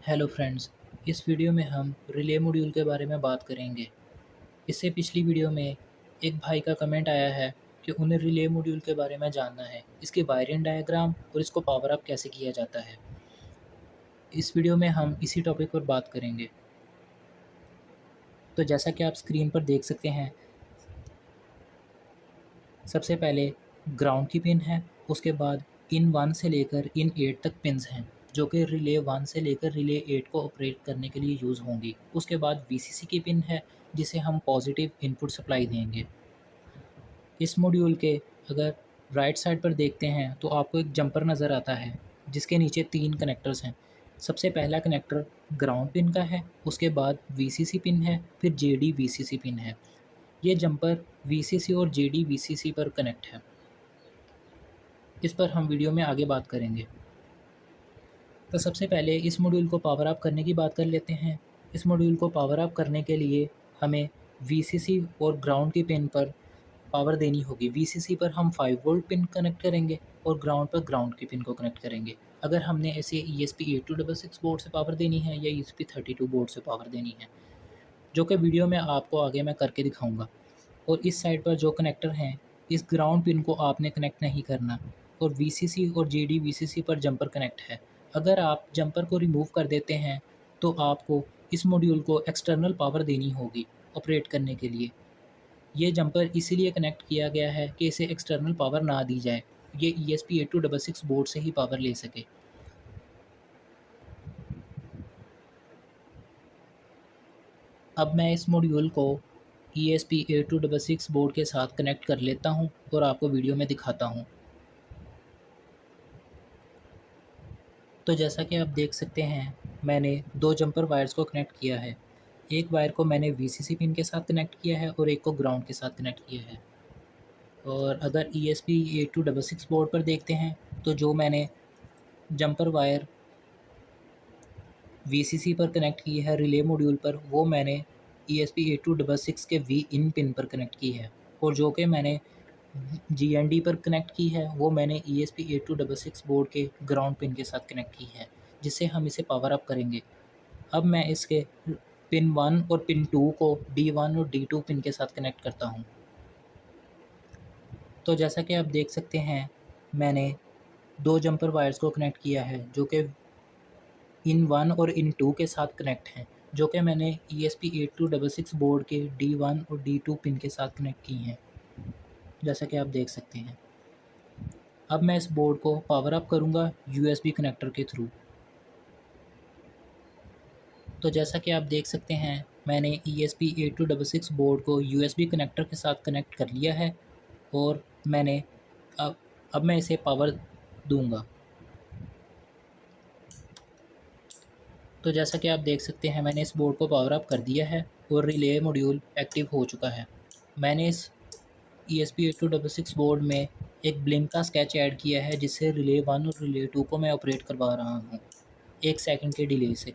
Hello friends. इस video में हम रिले मॉड्यूल के बारे में बात करेंगे। इससे पिछली वीडियो में एक भाई का कमेंट आया है कि उन्हें रिले मॉड्यूल के बारे में जानना है, इसकी वायरिंग डायग्राम और इसको पावर अप कैसे किया जाता है। इस वीडियो में हम इसी टॉपिक पर बात करेंगे। तो जैसा कि आप स्क्रीन पर देख सकते हैं, सबसे पहले ग्राउंड की पिन है, उसके बाद इन 1 से लेकर इन 8 तक पिन्स हैं जो कि रिले 1 से लेकर रिले 8 को ऑपरेट करने के लिए यूज़ होंगी। उसके बाद वीसीसी की पिन है जिसे हम पॉजिटिव इनपुट सप्लाई देंगे। इस मॉड्यूल के अगर राइट साइड पर देखते हैं तो आपको एक जंपर नज़र आता है जिसके नीचे 3 कनेक्टर्स हैं। सबसे पहला कनेक्टर ग्राउंड पिन का है, उसके बाद वीसीसी पिन है, फिर जेडी वीसीसी पिन है। ये जंपर वीसीसी और जेडी वीसीसी पर कनेक्ट है। इस पर हम वीडियो में आगे बात करेंगे। तो सबसे पहले इस मॉड्यूल को पावर अप करने की बात कर लेते हैं। इस मॉड्यूल को पावर अप करने के लिए हमें वीसीसी और ग्राउंड की पिन पर पावर देनी होगी। वीसीसी पर हम 5 वोल्ट पिन कनेक्ट करेंगे और ग्राउंड पर ग्राउंड की पिन को कनेक्ट करेंगे। अगर हमने ऐसे ESP8266 बोर्ड से पावर देनी है या ESP32 बोर्ड से पावर देनी है, जो कि वीडियो में आपको आगे मैं करके दिखाऊंगा। और इस साइड पर जो कनेक्टर हैं, इस ग्राउंड पिन को आपने कनेक्ट नहीं करना और वीसीसी और जेडी वीसीसी पर जंपर कनेक्ट है। अगर आप जंपर को रिमूव कर देते हैं तो आपको इस मॉड्यूल को एक्सटर्नल पावर देनी होगी ऑपरेट करने के लिए। ये जंपर इसीलिए कनेक्ट किया गया है कि इसे एक्सटर्नल पावर ना दी जाए, ये ESP8266 बोर्ड से ही पावर ले सके। अब मैं इस मॉड्यूल को ESP8266 बोर्ड के साथ कनेक्ट कर लेता हूं और आपको वीडियो में दिखाता हूं। तो जैसा कि आप देख सकते हैं, मैंने 2 जंपर वायर्स को कनेक्ट किया है। एक वायर को मैंने वीसीसी पिन के साथ कनेक्ट किया है और एक को ग्राउंड के साथ कनेक्ट किया है। और अगर ESP8266 बोर्ड पर देखते हैं तो जो मैंने जंपर वायर वीसीसी पर कनेक्ट की है रिले मॉड्यूल पर, वो मैंने ESP8266 के वी इन पिन पर कनेक्ट की है। और जो कि मैंने GND पर कनेक्ट की है वो मैंने ESP8266 बोर्ड के ग्राउंड पिन के साथ कनेक्ट की है, जिससे हम इसे पावर अप करेंगे। अब मैं इसके पिन 1 और पिन 2 को D1 और D2 पिन के साथ कनेक्ट करता हूँ। तो जैसा कि आप देख सकते हैं, मैंने 2 जंपर वायर्स को कनेक्ट किया है जो कि इन 1 और इन 2 के साथ कनेक्ट हैं, जो कि मैंने ESP8266 बोर्ड के D1 और D2 पिन के साथ कनेक्ट की हैं, जैसा कि आप देख सकते हैं। अब मैं इस बोर्ड को पावर अप करूंगा USB कनेक्टर के थ्रू। तो जैसा कि आप देख सकते हैं, मैंने ESP8266 बोर्ड को USB कनेक्टर के साथ कनेक्ट कर लिया है और मैंने अब मैं इसे पावर दूंगा। तो जैसा कि आप देख सकते हैं, मैंने इस बोर्ड को पावर अप कर दिया है और रिले मॉड्यूल एक्टिव हो चुका है। मैंने इस ESP8266 बोर्ड में एक ब्लिंक का स्केच ऐड किया है जिससे रिले 1 और रिले 2 को मैं ऑपरेट करवा रहा हूँ 1 सेकंड के डिले से।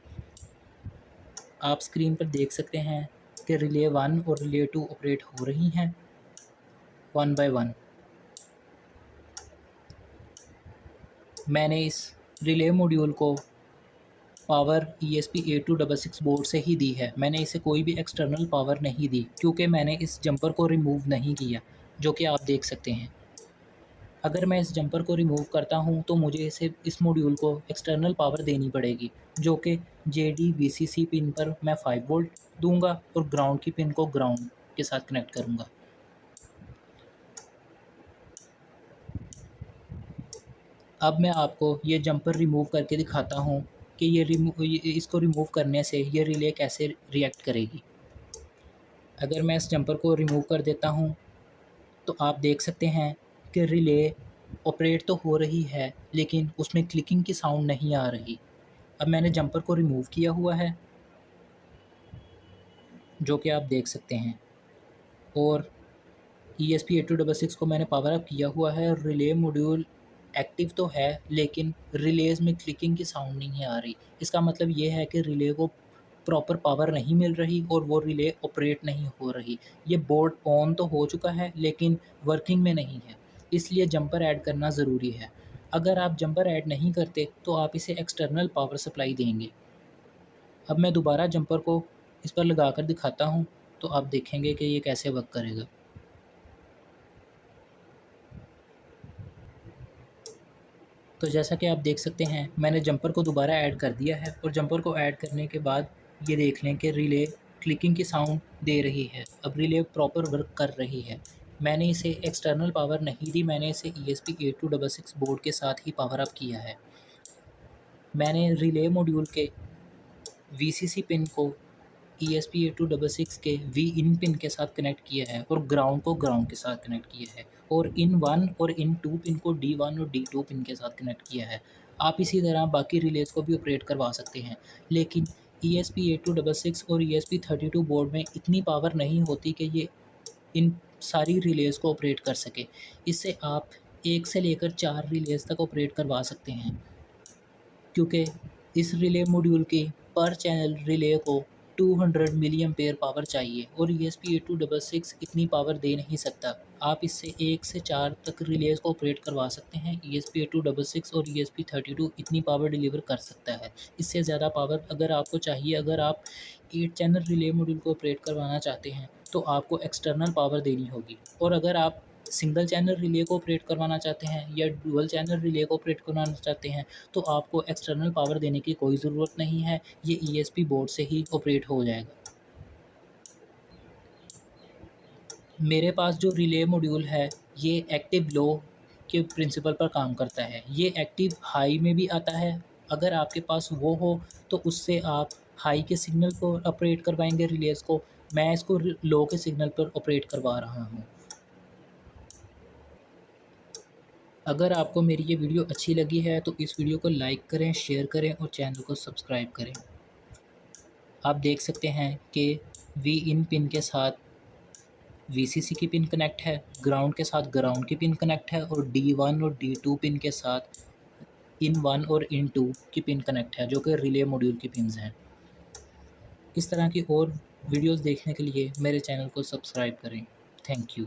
आप स्क्रीन पर देख सकते हैं कि रिले 1 और रिले 2 ऑपरेट हो रही हैं 1 बाय 1। मैंने इस रिले मॉड्यूल को पावर ESP8266 बोर्ड से ही दी है। मैंने इसे कोई भी एक्सटर्नल पावर नहीं दी क्योंकि मैंने इस जंपर को रिमूव नहीं किया, जो कि आप देख सकते हैं। अगर मैं इस जंपर को रिमूव करता हूं तो मुझे इस मॉड्यूल को एक्सटर्नल पावर देनी पड़ेगी, जो कि जेडी वीसीसी पिन पर मैं 5 वोल्ट दूंगा और ग्राउंड की पिन को ग्राउंड के साथ कनेक्ट करूंगा। अब मैं आपको ये जंपर रिमूव करके दिखाता हूं कि इसको रिमूव करने से ये रिले कैसे रिएक्ट करेगी। अगर मैं इस जंपर को रिमूव कर देता हूं तो आप देख सकते हैं कि रिले ऑपरेट तो हो रही है लेकिन उसमें क्लिकिंग की साउंड नहीं आ रही। अब मैंने जंपर को रिमूव किया हुआ है, जो कि आप देख सकते हैं, और ESP8266 को मैंने पावर अप किया हुआ है। रिले मॉड्यूल एक्टिव तो है लेकिन रिलेज में क्लिकिंग की साउंड नहीं आ रही। इसका मतलब ये है कि रिले को प्रॉपर पावर नहीं मिल रही और वो रिले ऑपरेट नहीं हो रही। ये बोर्ड ऑन तो हो चुका है लेकिन वर्किंग में नहीं है, इसलिए जंपर ऐड करना ज़रूरी है। अगर आप जंपर ऐड नहीं करते तो आप इसे एक्सटर्नल पावर सप्लाई देंगे। अब मैं दोबारा जंपर को इस पर लगा कर दिखाता हूँ, तो आप देखेंगे कि ये कैसे वर्क करेगा। तो जैसा कि आप देख सकते हैं, मैंने जंपर को दोबारा ऐड कर दिया है और जंपर को ऐड करने के बाद ये देख लें कि रिले क्लिकिंग की साउंड दे रही है। अब रिले प्रॉपर वर्क कर रही है। मैंने इसे एक्सटर्नल पावर नहीं दी, मैंने इसे ESP8266 बोर्ड के साथ ही पावर अप किया है। मैंने रिले मॉड्यूल के VCC पिन को ESP8266 के वी इन पिन के साथ कनेक्ट किया है और ग्राउंड को ग्राउंड के साथ कनेक्ट किया है और इन 1 और इन 2 पिन को D1 और D2 पिन के साथ कनेक्ट किया है। आप इसी तरह बाकी रिलेज़ को भी ऑपरेट करवा सकते हैं, लेकिन ESP8266 और ESP32 बोर्ड में इतनी पावर नहीं होती कि ये इन सारी रिलेज़ को ऑपरेट कर सके। इससे आप 1 से लेकर 4 रिलेज़ तक ऑपरेट करवा सकते हैं, क्योंकि इस रिले मॉड्यूल की पर चैनल रिले को 200 मिली एम्पेयर पावर चाहिए और ESP8266 इतनी पावर दे नहीं सकता। आप इससे 1 से 4 तक रिलेज़ को ऑपरेट करवा सकते हैं। ESP8266 और ESP32 इतनी पावर डिलीवर कर सकता है। इससे ज़्यादा पावर अगर आपको चाहिए, अगर आप 8 चैनल रिले मॉड्यूल को ऑपरेट करवाना चाहते हैं, तो आपको एक्सटर्नल पावर देनी होगी। और अगर आप सिंगल चैनल रिले को ऑपरेट करवाना चाहते हैं या डुअल चैनल रिले को ऑपरेट करवाना चाहते हैं, तो आपको एक्सटर्नल पावर देने की कोई ज़रूरत नहीं है। ये ESP बोर्ड से ही ऑपरेट हो जाएगा। मेरे पास जो रिले मॉड्यूल है, ये एक्टिव लो के प्रिंसिपल पर काम करता है। ये एक्टिव हाई में भी आता है। अगर आपके पास वो हो तो उससे आप हाई के सिग्नल को ऑपरेट करवाएंगे रिलेज़ को। मैं इसको लो के सिग्नल पर ऑपरेट करवा रहा हूँ। अगर आपको मेरी ये वीडियो अच्छी लगी है तो इस वीडियो को लाइक करें, शेयर करें और चैनल को सब्सक्राइब करें। आप देख सकते हैं कि वी इन पिन के साथ VCC की पिन कनेक्ट है, ग्राउंड के साथ ग्राउंड की पिन कनेक्ट है और D1 और D2 पिन के साथ इन 1 और इन 2 की पिन कनेक्ट है, जो कि रिले मॉड्यूल की पिन्स हैं। इस तरह की और वीडियोज़ देखने के लिए मेरे चैनल को सब्सक्राइब करें। Thank you.